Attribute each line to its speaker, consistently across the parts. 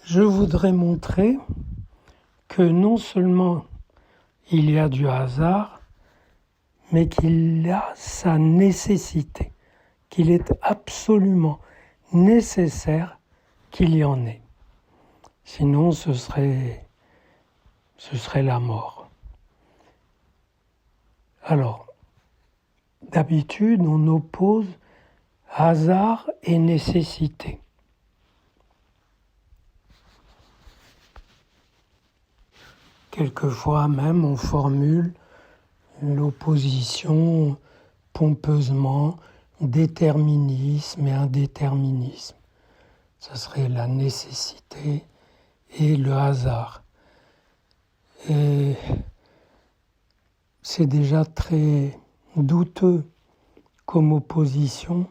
Speaker 1: Je voudrais montrer que non seulement il y a du hasard, mais qu'il a sa nécessité, qu'il est absolument nécessaire qu'il y en ait. Sinon, ce serait la mort. Alors, d'habitude, on oppose hasard et nécessité. Quelquefois même, on formule l'opposition pompeusement déterminisme et indéterminisme. Ce serait la nécessité et le hasard. Et c'est déjà très douteux comme opposition.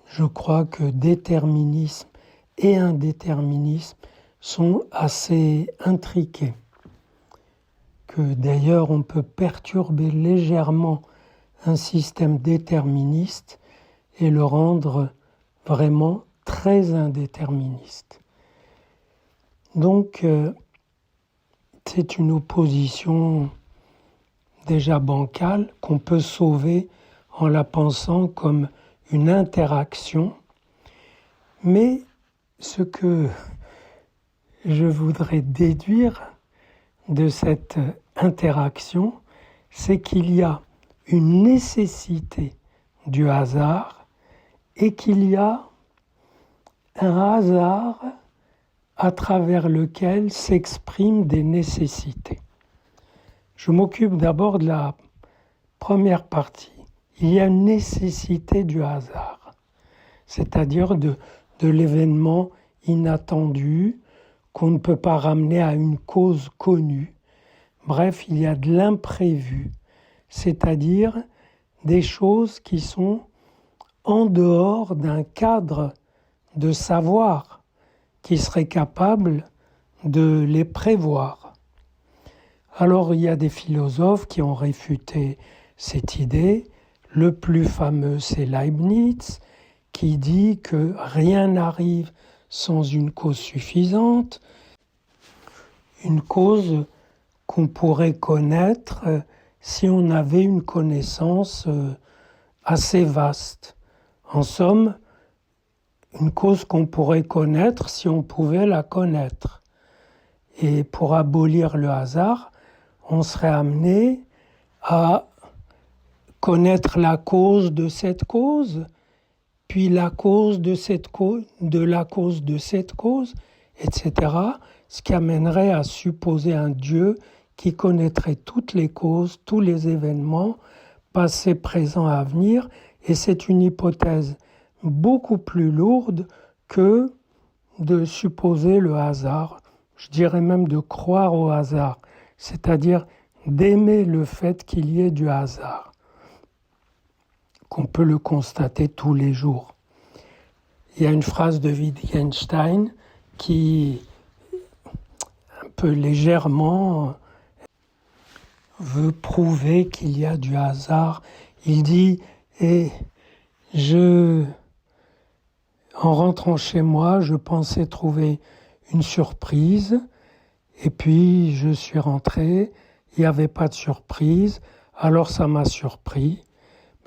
Speaker 1: Je crois que déterminisme et indéterminisme sont assez intriqués. Que d'ailleurs on peut perturber légèrement un système déterministe et le rendre vraiment très indéterministe. Donc c'est une opposition déjà bancale qu'on peut sauver en la pensant comme une interaction. Mais ce que je voudrais déduire de cette interaction, c'est qu'il y a une nécessité du hasard et qu'il y a un hasard à travers lequel s'expriment des nécessités. Je m'occupe d'abord de la première partie. Il y a une nécessité du hasard, c'est-à-dire de l'événement inattendu qu'on ne peut pas ramener à une cause connue. Bref, il y a de l'imprévu, c'est-à-dire des choses qui sont en dehors d'un cadre de savoir qui serait capable de les prévoir. Alors, il y a des philosophes qui ont réfuté cette idée. Le plus fameux, c'est Leibniz, qui dit que rien n'arrive sans une cause suffisante, une cause qu'on pourrait connaître si on avait une connaissance assez vaste. En somme, une cause qu'on pourrait connaître si on pouvait la connaître. Et pour abolir le hasard, on serait amené à connaître la cause de cette cause, puis la cause de cette cause, de la cause de cette cause, etc. Ce qui amènerait à supposer un Dieu qui connaîtrait toutes les causes, tous les événements, passés, présents, à venir. Et c'est une hypothèse beaucoup plus lourde que de supposer le hasard. Je dirais même de croire au hasard, c'est-à-dire d'aimer le fait qu'il y ait du hasard, qu'on peut le constater tous les jours. Il y a une phrase de Wittgenstein qui, un peu légèrement, veut prouver qu'il y a du hasard. Il dit « en rentrant chez moi, je pensais trouver une surprise, et puis je suis rentré, il n'y avait pas de surprise, alors ça m'a surpris. »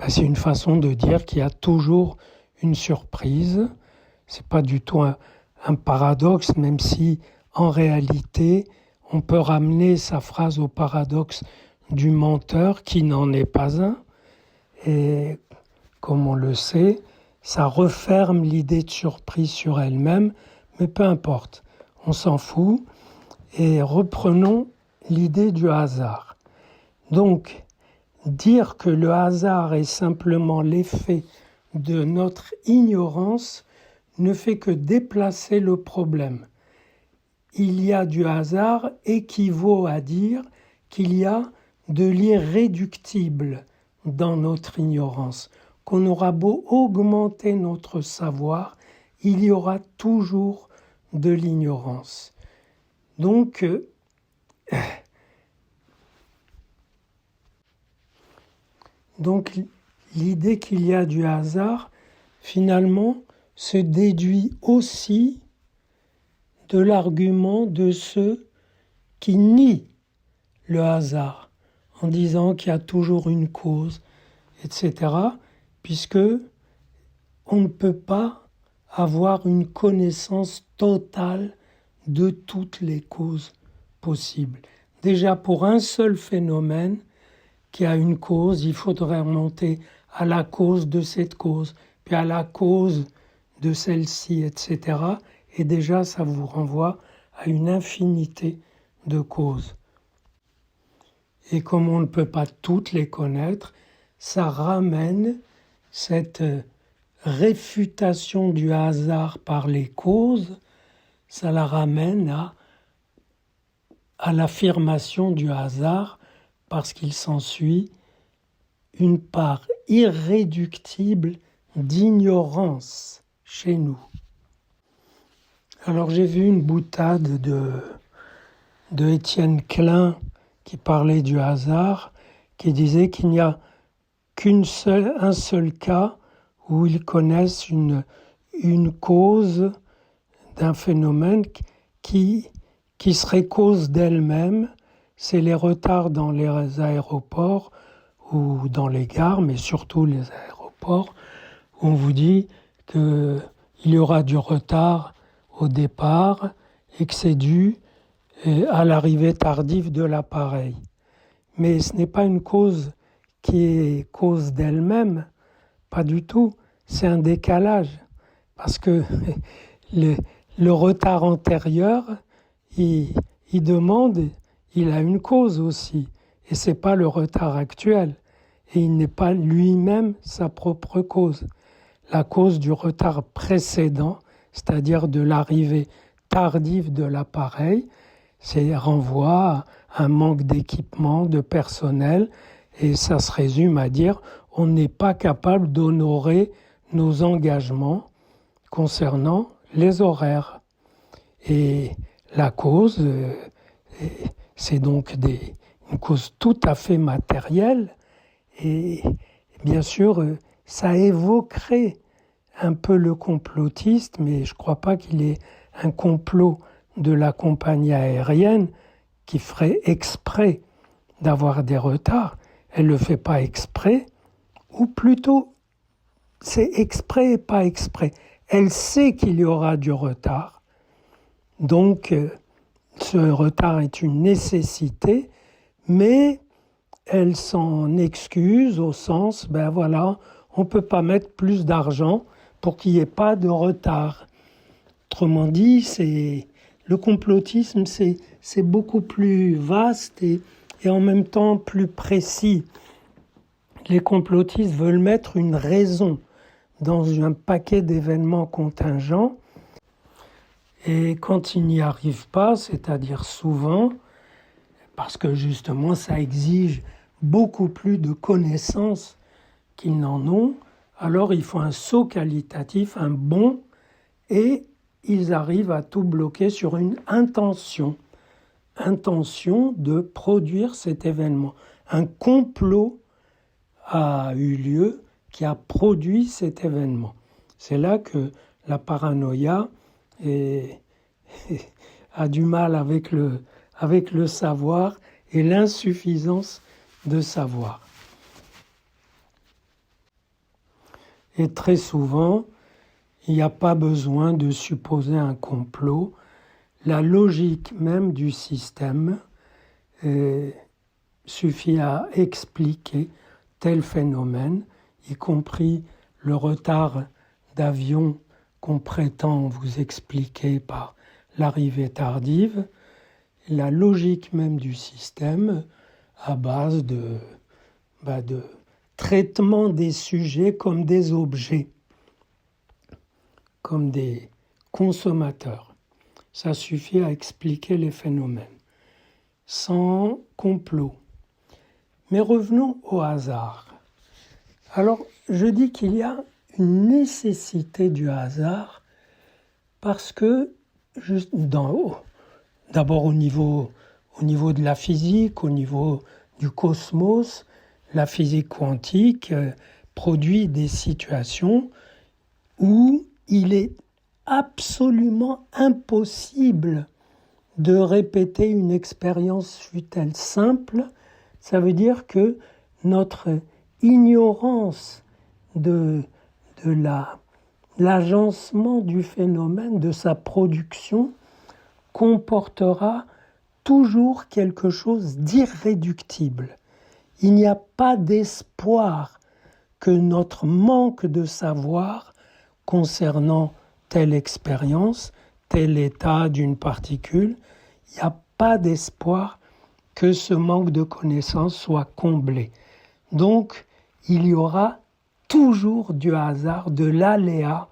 Speaker 1: C'est une façon de dire qu'il y a toujours une surprise. C'est pas du tout un paradoxe, même si en réalité, on peut ramener sa phrase au paradoxe du menteur qui n'en est pas un. Et comme on le sait, ça referme l'idée de surprise sur elle-même, mais peu importe, on s'en fout. Et reprenons l'idée du hasard. Donc, dire que le hasard est simplement l'effet de notre ignorance ne fait que déplacer le problème. Il y a du hasard équivaut à dire qu'il y a de l'irréductible dans notre ignorance. Qu'on aura beau augmenter notre savoir, il y aura toujours de l'ignorance. Donc, l'idée qu'il y a du hasard, finalement, se déduit aussi de l'argument de ceux qui nient le hasard en disant qu'il y a toujours une cause, etc., puisque on ne peut pas avoir une connaissance totale de toutes les causes possibles. Déjà, pour un seul phénomène qui a une cause, il faudrait remonter à la cause de cette cause, puis à la cause de celle-ci, etc. Et déjà, ça vous renvoie à une infinité de causes. Et comme on ne peut pas toutes les connaître, ça ramène cette réfutation du hasard par les causes, ça la ramène à l'affirmation du hasard parce qu'il s'ensuit une part irréductible d'ignorance chez nous. Alors j'ai vu une boutade de Étienne Klein qui parlait du hasard, qui disait qu'il n'y a un seul cas où ils connaissent une cause d'un phénomène qui serait cause d'elle-même, c'est les retards dans les aéroports ou dans les gares, mais surtout les aéroports, où on vous dit qu'il y aura du retard au départ et que c'est dû à l'arrivée tardive de l'appareil. Mais ce n'est pas une cause qui est cause d'elle-même, pas du tout, c'est un décalage, parce que le retard antérieur, il demande, il a une cause aussi, et c'est pas le retard actuel, et il n'est pas lui-même sa propre cause. La cause du retard précédent, c'est-à-dire de l'arrivée tardive de l'appareil, c'est renvoie à un manque d'équipement, de personnel, et ça se résume à dire on n'est pas capable d'honorer nos engagements concernant les horaires. Et la cause, c'est donc une cause tout à fait matérielle, et bien sûr, ça évoquerait un peu le complotiste, mais je ne crois pas qu'il y ait un complot de la compagnie aérienne qui ferait exprès d'avoir des retards. Elle ne le fait pas exprès, ou plutôt, c'est exprès et pas exprès. Elle sait qu'il y aura du retard, donc ce retard est une nécessité, mais elle s'en excuse au sens, ben voilà, on ne peut pas mettre plus d'argent pour qu'il n'y ait pas de retard. Autrement dit, le complotisme, c'est beaucoup plus vaste et en même temps plus précis. Les complotistes veulent mettre une raison dans un paquet d'événements contingents, et quand ils n'y arrivent pas, c'est-à-dire souvent, parce que justement ça exige beaucoup plus de connaissances qu'ils n'en ont, alors il faut un saut qualitatif, un bond, et ils arrivent à tout bloquer sur une intention de produire cet événement. Un complot a eu lieu qui a produit cet événement. C'est là que la paranoïa a du mal avec le savoir et l'insuffisance de savoir. Et très souvent, il n'y a pas besoin de supposer un complot. La logique même du système suffit à expliquer tel phénomène, y compris le retard d'avion qu'on prétend vous expliquer par l'arrivée tardive. La logique même du système à base de traitement des sujets comme des objets, comme des consommateurs. Ça suffit à expliquer les phénomènes, sans complot. Mais revenons au hasard. Alors, je dis qu'il y a une nécessité du hasard parce que, d'abord au niveau de la physique, au niveau du cosmos, la physique quantique produit des situations où il est absolument impossible de répéter une expérience, fût-elle simple. Ça veut dire que notre ignorance de l'agencement du phénomène, de sa production, comportera toujours quelque chose d'irréductible. Il n'y a pas d'espoir que notre manque de savoir concernant telle expérience, tel état d'une particule, il n'y a pas d'espoir que ce manque de connaissance soit comblé. Donc, il y aura toujours du hasard, de l'aléa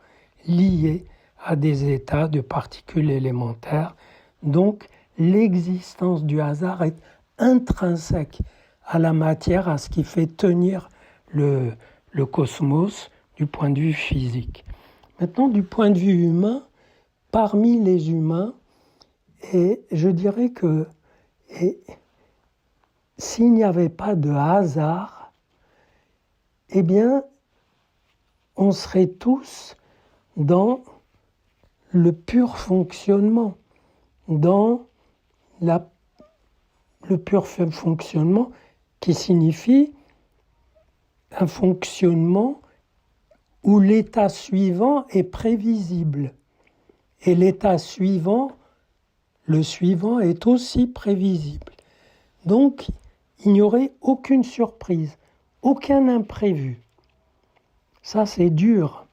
Speaker 1: lié à des états de particules élémentaires. Donc, l'existence du hasard est intrinsèque à la matière, à ce qui fait tenir le cosmos du point de vue physique. Maintenant, du point de vue humain, parmi les humains, et je dirais que s'il n'y avait pas de hasard, eh bien, on serait tous dans le pur fonctionnement, dans le pur fonctionnement qui signifie un fonctionnement où l'état suivant est prévisible. Et l'état suivant, le suivant, est aussi prévisible. Donc, il n'y aurait aucune surprise, aucun imprévu. Ça, c'est dur.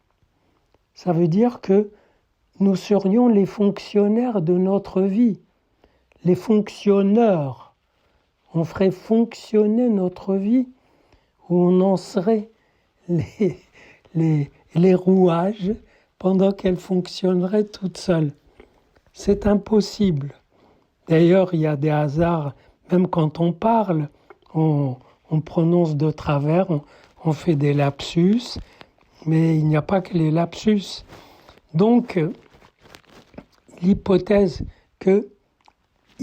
Speaker 1: Ça veut dire que nous serions les fonctionnaires de notre vie, les fonctionneurs. On ferait fonctionner notre vie, où on en serait les rouages pendant qu'elle fonctionnerait toute seule. C'est impossible. D'ailleurs, il y a des hasards, même quand on parle, on prononce de travers, on fait des lapsus, mais il n'y a pas que les lapsus. Donc, l'hypothèse qu'il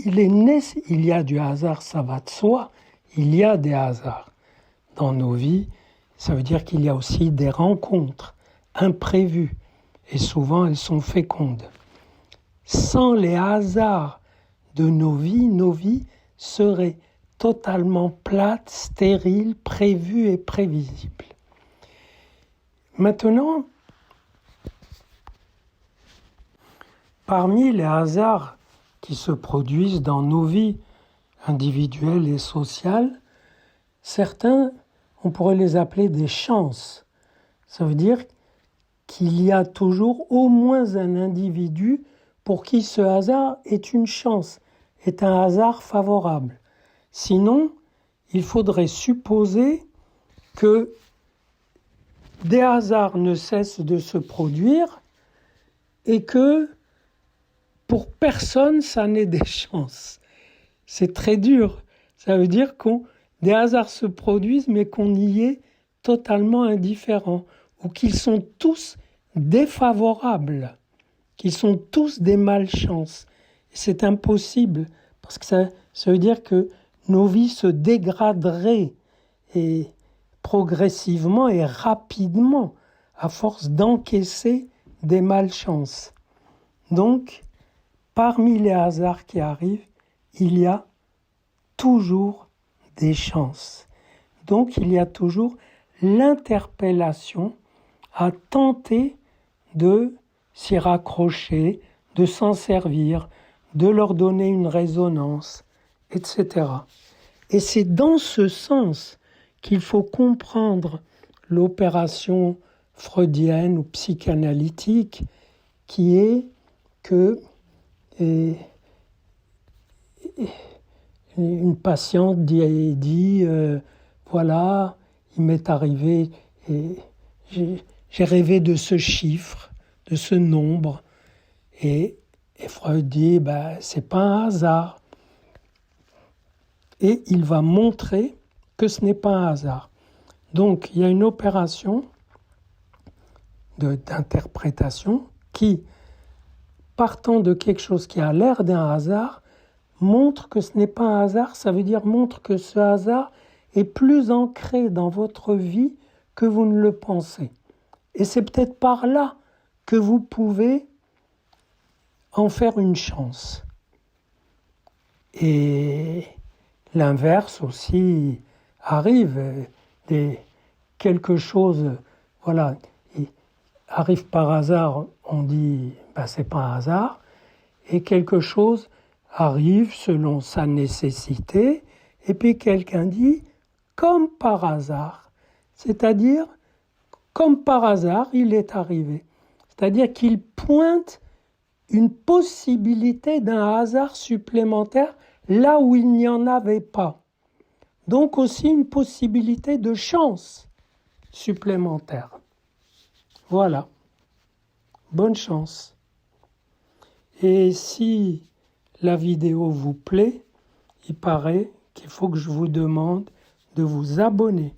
Speaker 1: y a du hasard, ça va de soi, il y a des hasards dans nos vies, ça veut dire qu'il y a aussi des rencontres imprévues, et souvent elles sont fécondes. Sans les hasards de nos vies seraient totalement plates, stériles, prévues et prévisibles. Maintenant, parmi les hasards qui se produisent dans nos vies individuelles et sociales, certains, on pourrait les appeler des chances. Ça veut dire qu'il y a toujours au moins un individu pour qui ce hasard est une chance, est un hasard favorable. Sinon, il faudrait supposer que des hasards ne cessent de se produire et que pour personne, ça n'est des chances. C'est très dur. Ça veut dire que des hasards se produisent, mais qu'on y est totalement indifférent, ou qu'ils sont tous défavorables, qu'ils sont tous des malchances. C'est impossible, parce que ça veut dire que nos vies se dégraderaient et progressivement et rapidement à force d'encaisser des malchances. Donc, parmi les hasards qui arrivent, il y a toujours des chances. Donc, il y a toujours l'interpellation à tenter de s'y raccrocher, de s'en servir, de leur donner une résonance, etc. Et c'est dans ce sens qu'il faut comprendre l'opération freudienne ou psychanalytique qui est que une patiente dit voilà, il m'est arrivé et j'ai rêvé de ce chiffre, de ce nombre, et Freud dit c'est pas un hasard. Et il va montrer que ce n'est pas un hasard. Donc il y a une opération d'interprétation qui, partant de quelque chose qui a l'air d'un hasard, montre que ce n'est pas un hasard, ça veut dire montre que ce hasard est plus ancré dans votre vie que vous ne le pensez. Et c'est peut-être par là que vous pouvez en faire une chance. Et l'inverse aussi arrive. Quelque chose, voilà, arrive par hasard, on dit, ben, c'est pas un hasard, et quelque chose arrive selon sa nécessité, et puis quelqu'un dit, comme par hasard, c'est-à-dire, comme par hasard, il est arrivé. C'est-à-dire qu'il pointe une possibilité d'un hasard supplémentaire là où il n'y en avait pas. Donc aussi une possibilité de chance supplémentaire. Voilà. Bonne chance. Et si la vidéo vous plaît, il paraît qu'il faut que je vous demande de vous abonner.